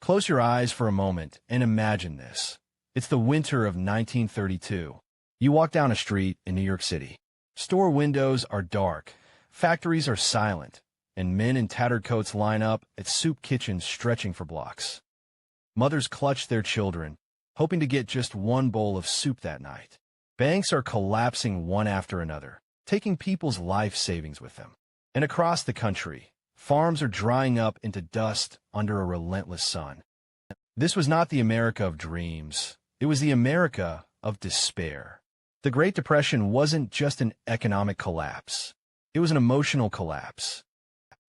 Close your eyes for a moment and imagine this. It's the winter of 1932. You walk down a street in New York City. Store windows are dark, factories are silent, and men in tattered coats line up at soup kitchens stretching for blocks. Mothers clutch their children, hoping to get just one bowl of soup that night. Banks are collapsing one after another, taking people's life savings with them. And across the country, farms are drying up into dust under a relentless sun. This was not the America of dreams. It was the America of despair. The Great Depression wasn't just an economic collapse. It was an emotional collapse.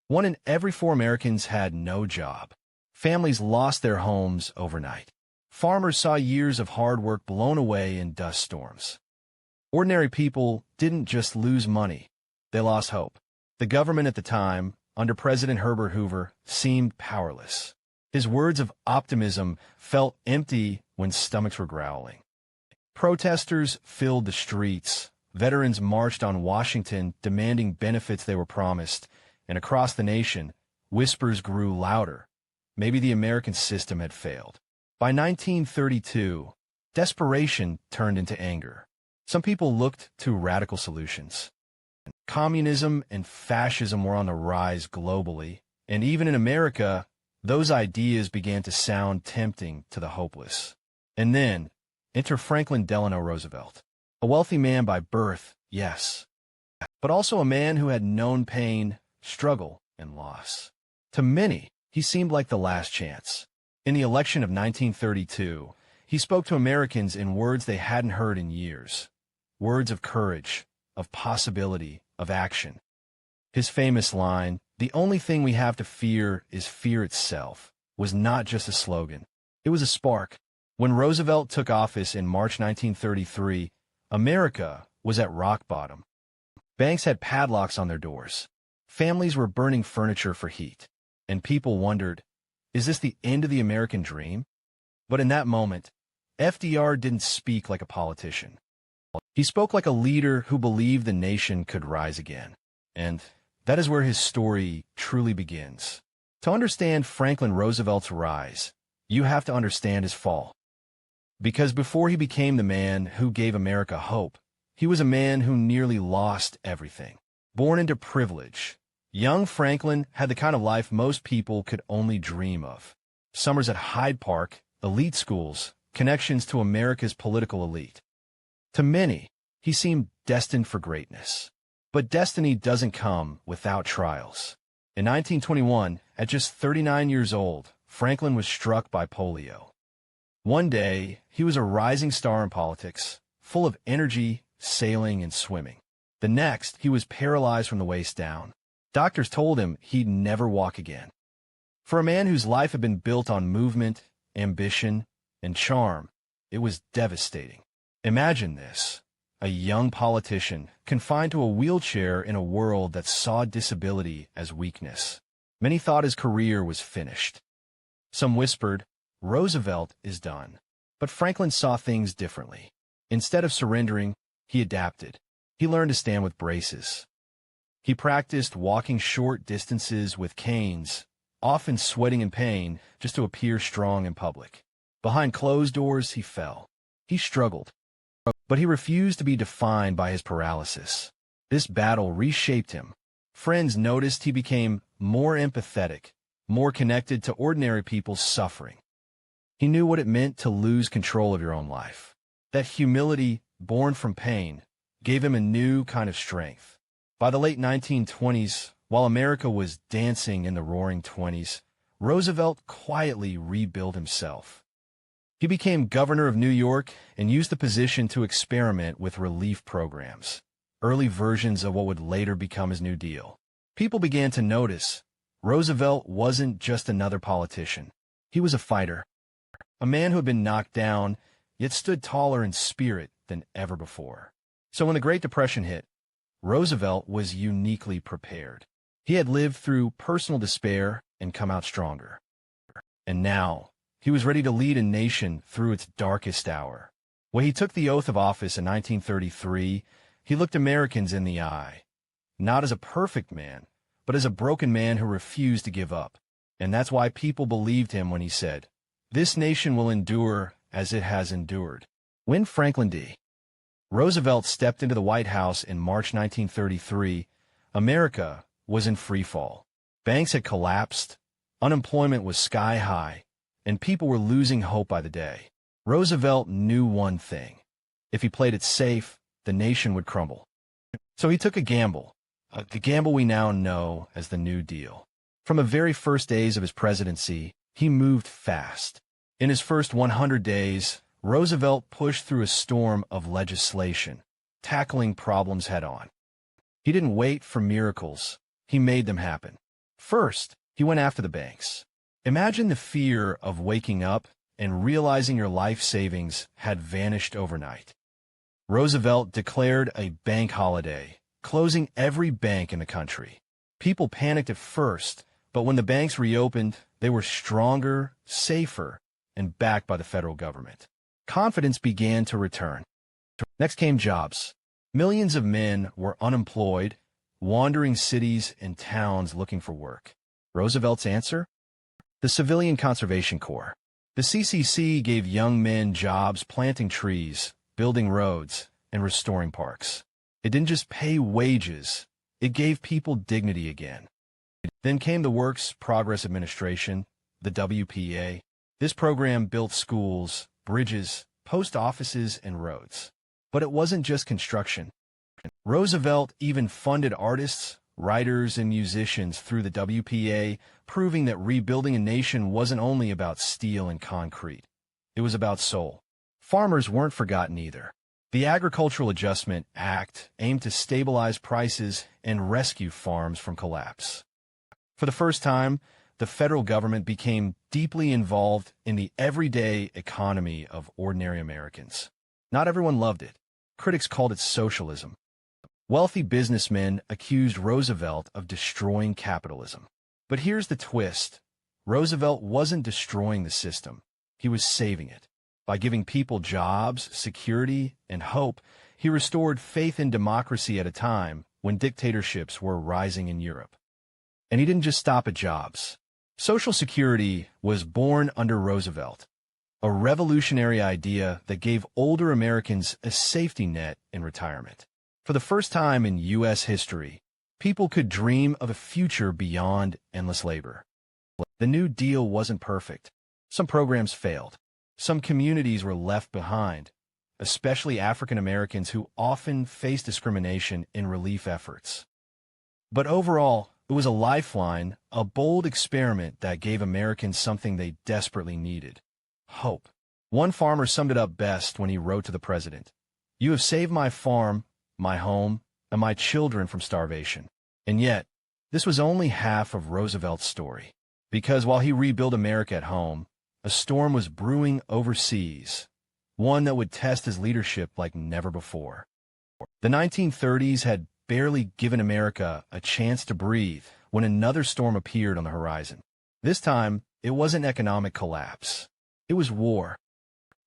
1 in every 4 Americans had no job. Families lost their homes overnight. Farmers saw years of hard work blown away in dust storms. Ordinary people didn't just lose money, they lost hope. The government at the time, under President Herbert Hoover, seemed powerless. His words of optimism felt empty when stomachs were growling. Protesters filled the streets. Veterans marched on Washington demanding benefits they were promised, and across the nation, whispers grew louder. Maybe the American system had failed. By 1932, desperation turned into anger. Some people looked to radical solutions. Communism and fascism were on the rise globally, and even in America, those ideas began to sound tempting to the hopeless. And then, enter Franklin Delano Roosevelt. A wealthy man by birth, yes, but also a man who had known pain, struggle, and loss. To many, he seemed like the last chance. In the election of 1932, he spoke to Americans in words they hadn't heard in years. Words of courage, of possibility, of action. His famous line, "The only thing we have to fear is fear itself," was not just a slogan. It was a spark. When Roosevelt took office in March 1933, America was at rock bottom. Banks had padlocks on their doors. Families were burning furniture for heat. And people wondered, is this the end of the American dream? But in that moment, FDR didn't speak like a politician. He spoke like a leader who believed the nation could rise again. And that is where his story truly begins. To understand Franklin Roosevelt's rise, you have to understand his fall. Because before he became the man who gave America hope, he was a man who nearly lost everything. Born into privilege, young Franklin had the kind of life most people could only dream of. Summers at Hyde Park, elite schools, connections to America's political elite. To many, he seemed destined for greatness. But destiny doesn't come without trials. In 1921, at just 39 years old, Franklin was struck by polio. One day, he was a rising star in politics, full of energy, sailing, and swimming. The next, he was paralyzed from the waist down. Doctors told him he'd never walk again. For a man whose life had been built on movement, ambition, and charm, it was devastating. Imagine this, a young politician confined to a wheelchair in a world that saw disability as weakness. Many thought his career was finished. Some whispered, Roosevelt is done. But Franklin saw things differently. Instead of surrendering, he adapted. He learned to stand with braces. He practiced walking short distances with canes, often sweating in pain just to appear strong in public. Behind closed doors, he fell. He struggled. But he refused to be defined by his paralysis. This battle reshaped him. Friends noticed he became more empathetic, more connected to ordinary people's suffering. He knew what it meant to lose control of your own life. That humility, born from pain, gave him a new kind of strength. By the late 1920s, while America was dancing in the roaring 20s, Roosevelt quietly rebuilt himself. He became governor of New York and used the position to experiment with relief programs, early versions of what would later become his New Deal. People began to notice Roosevelt wasn't just another politician. He was a fighter, a man who had been knocked down, yet stood taller in spirit than ever before. So when the Great Depression hit, Roosevelt was uniquely prepared. He had lived through personal despair and come out stronger. And now, he was ready to lead a nation through its darkest hour. When he took the oath of office in 1933, he looked Americans in the eye, not as a perfect man, but as a broken man who refused to give up. And that's why people believed him when he said, "This nation will endure as it has endured." When Franklin D. Roosevelt stepped into the White House in March 1933, America was in free fall. Banks had collapsed, unemployment was sky high, and people were losing hope by the day. Roosevelt knew one thing. If he played it safe, the nation would crumble. So he took a gamble, the gamble we now know as the New Deal. From the very first days of his presidency, he moved fast. In his first 100 days, Roosevelt pushed through a storm of legislation, tackling problems head-on. He didn't wait for miracles. He made them happen. First, he went after the banks. Imagine the fear of waking up and realizing your life savings had vanished overnight. Roosevelt declared a bank holiday, closing every bank in the country. People panicked at first, but when the banks reopened, they were stronger, safer, and backed by the federal government. Confidence began to return. Next came jobs. Millions of men were unemployed, wandering cities and towns looking for work. Roosevelt's answer? The Civilian Conservation Corps. The CCC gave young men jobs planting trees, building roads, and restoring parks. It didn't just pay wages, it gave people dignity again. Then came the Works Progress Administration, the WPA. This program built schools, bridges, post offices, and roads. But it wasn't just construction. Roosevelt even funded artists, writers, and musicians through the WPA, proving that rebuilding a nation wasn't only about steel and concrete. It was about soul. Farmers weren't forgotten either. The Agricultural Adjustment Act aimed to stabilize prices and rescue farms from collapse. For the first time, the federal government became deeply involved in the everyday economy of ordinary Americans. Not everyone loved it. Critics called it socialism. Wealthy businessmen accused Roosevelt of destroying capitalism. But here's the twist. Roosevelt wasn't destroying the system. He was saving it. By giving people jobs, security, and hope, he restored faith in democracy at a time when dictatorships were rising in Europe. And he didn't just stop at jobs. Social Security was born under Roosevelt, a revolutionary idea that gave older Americans a safety net in retirement. For the first time in U.S. history, people could dream of a future beyond endless labor. The New Deal wasn't perfect. Some programs failed. Some communities were left behind, especially African Americans who often face discrimination in relief efforts. But overall, it was a lifeline, a bold experiment that gave Americans something they desperately needed: hope. One farmer summed it up best when he wrote to the president, "You have saved my farm, my home, and my children from starvation." And yet, this was only half of Roosevelt's story. Because while he rebuilt America at home, a storm was brewing overseas, one that would test his leadership like never before. The 1930s had barely given America a chance to breathe when another storm appeared on the horizon. This time, it wasn't economic collapse. It was war.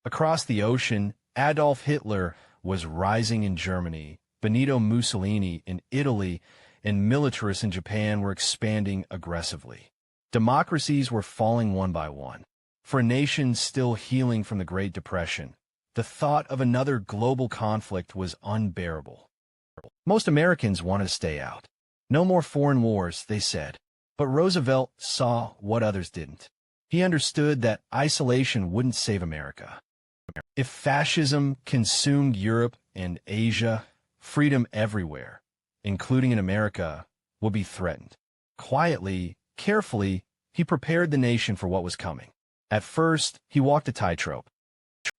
Across the ocean, Adolf Hitler was rising in Germany, Benito Mussolini in Italy, and militarists in Japan were expanding aggressively. Democracies were falling one by one. For a nation still healing from the Great Depression, the thought of another global conflict was unbearable. Most Americans wanted to stay out. No more foreign wars, they said. But Roosevelt saw what others didn't. He understood that isolation wouldn't save America. If fascism consumed Europe and Asia, freedom everywhere, including in America, would be threatened. Quietly, carefully, he prepared the nation for what was coming. At first, he walked a tightrope.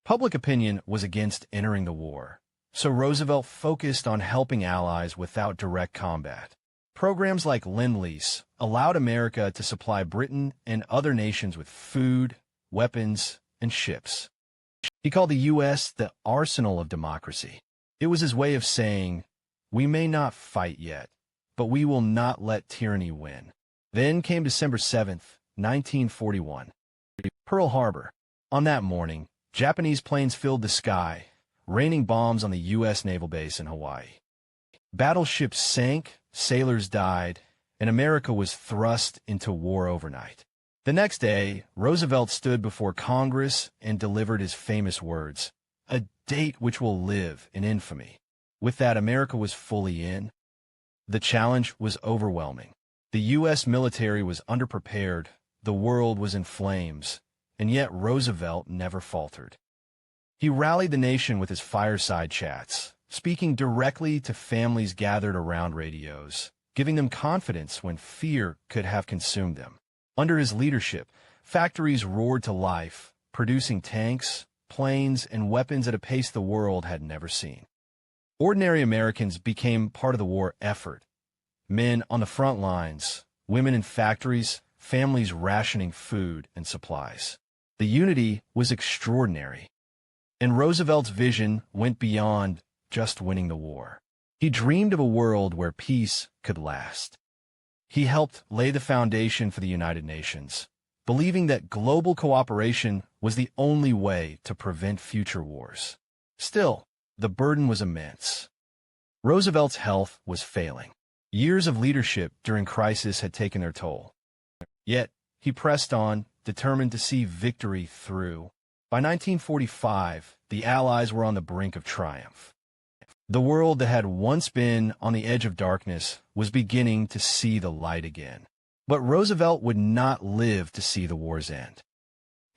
Public opinion was against entering the war, so Roosevelt focused on helping allies without direct combat. Programs like Lend-Lease allowed America to supply Britain and other nations with food, weapons, and ships. He called the U.S. the arsenal of democracy. It was his way of saying, "We may not fight yet, but we will not let tyranny win." Then came December 7th, 1941. Pearl Harbor. On that morning, Japanese planes filled the sky, raining bombs on the U.S. naval base in Hawaii. Battleships sank, sailors died, and America was thrust into war overnight. The next day, Roosevelt stood before Congress and delivered his famous words, "A date which will live in infamy." With that, America was fully in. The challenge was overwhelming. The U.S. military was underprepared, the world was in flames, and yet Roosevelt never faltered. He rallied the nation with his fireside chats, speaking directly to families gathered around radios, giving them confidence when fear could have consumed them. Under his leadership, factories roared to life, producing tanks, planes, and weapons at a pace the world had never seen. Ordinary Americans became part of the war effort. Men on the front lines, women in factories, families rationing food and supplies. The unity was extraordinary. And Roosevelt's vision went beyond just winning the war. He dreamed of a world where peace could last. He helped lay the foundation for the United Nations, believing that global cooperation was the only way to prevent future wars. Still, the burden was immense. Roosevelt's health was failing. Years of leadership during crisis had taken their toll. Yet, he pressed on, determined to see victory through. By 1945, the Allies were on the brink of triumph. The world that had once been on the edge of darkness was beginning to see the light again. But Roosevelt would not live to see the war's end.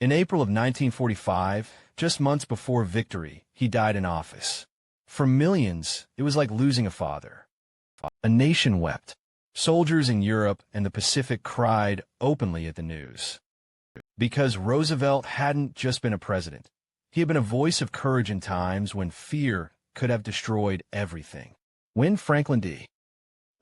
In April of 1945, just months before victory, he died in office. For millions, it was like losing a father. A nation wept. Soldiers in Europe and the Pacific cried openly at the news. Because Roosevelt hadn't just been a president. He had been a voice of courage in times when fear could have destroyed everything. When Franklin D.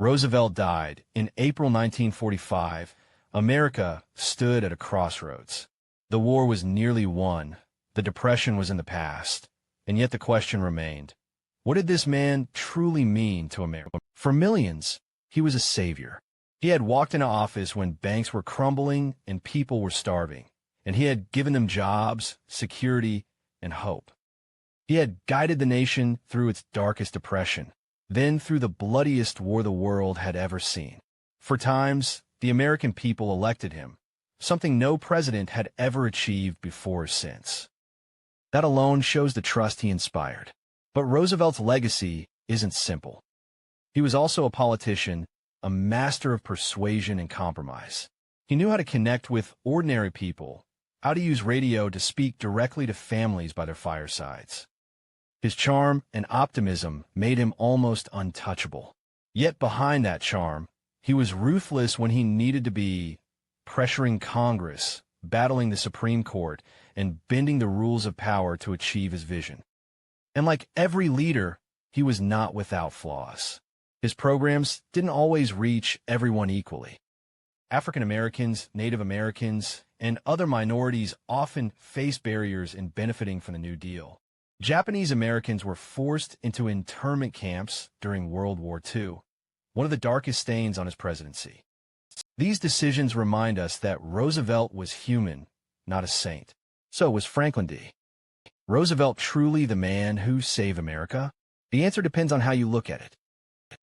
Roosevelt died in April 1945, America stood at a crossroads. The war was nearly won, the Depression was in the past, and yet the question remained, what did this man truly mean to America? For millions, he was a savior. He had walked into office when banks were crumbling and people were starving, and he had given them jobs, security, and hope. He had guided the nation through its darkest depression, then through the bloodiest war the world had ever seen. For times, the American people elected him, something no president had ever achieved before or since. That alone shows the trust he inspired. But Roosevelt's legacy isn't simple. He was also a politician, a master of persuasion and compromise. He knew how to connect with ordinary people, how to use radio to speak directly to families by their firesides. His charm and optimism made him almost untouchable. Yet behind that charm, he was ruthless when he needed to be, pressuring Congress, battling the Supreme Court, and bending the rules of power to achieve his vision. And like every leader, he was not without flaws. His programs didn't always reach everyone equally. African Americans, Native Americans, and other minorities often faced barriers in benefiting from the New Deal. Japanese Americans were forced into internment camps during World War II, one of the darkest stains on his presidency. These decisions remind us that Roosevelt was human, not a saint. So was Franklin D. Roosevelt truly the man who saved America? The answer depends on how you look at it.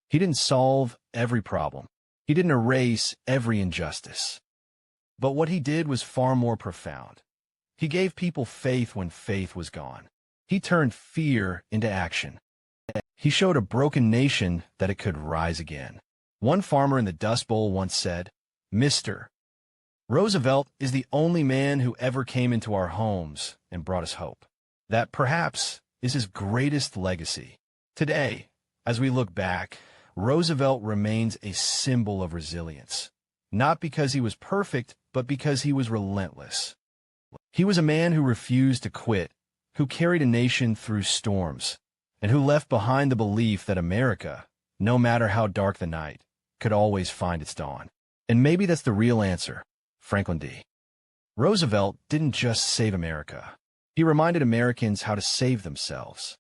He didn't solve every problem. He didn't erase every injustice. But what he did was far more profound. He gave people faith when faith was gone. He turned fear into action. He showed a broken nation that it could rise again. One farmer in the Dust Bowl once said, "Mr. Roosevelt is the only man who ever came into our homes and brought us hope." That perhaps is his greatest legacy. Today, as we look back, Roosevelt remains a symbol of resilience. Not because he was perfect, but because he was relentless. He was a man who refused to quit, who carried a nation through storms, and who left behind the belief that America, no matter how dark the night, could always find its dawn. And maybe that's the real answer, Franklin D. Roosevelt didn't just save America. He reminded Americans how to save themselves.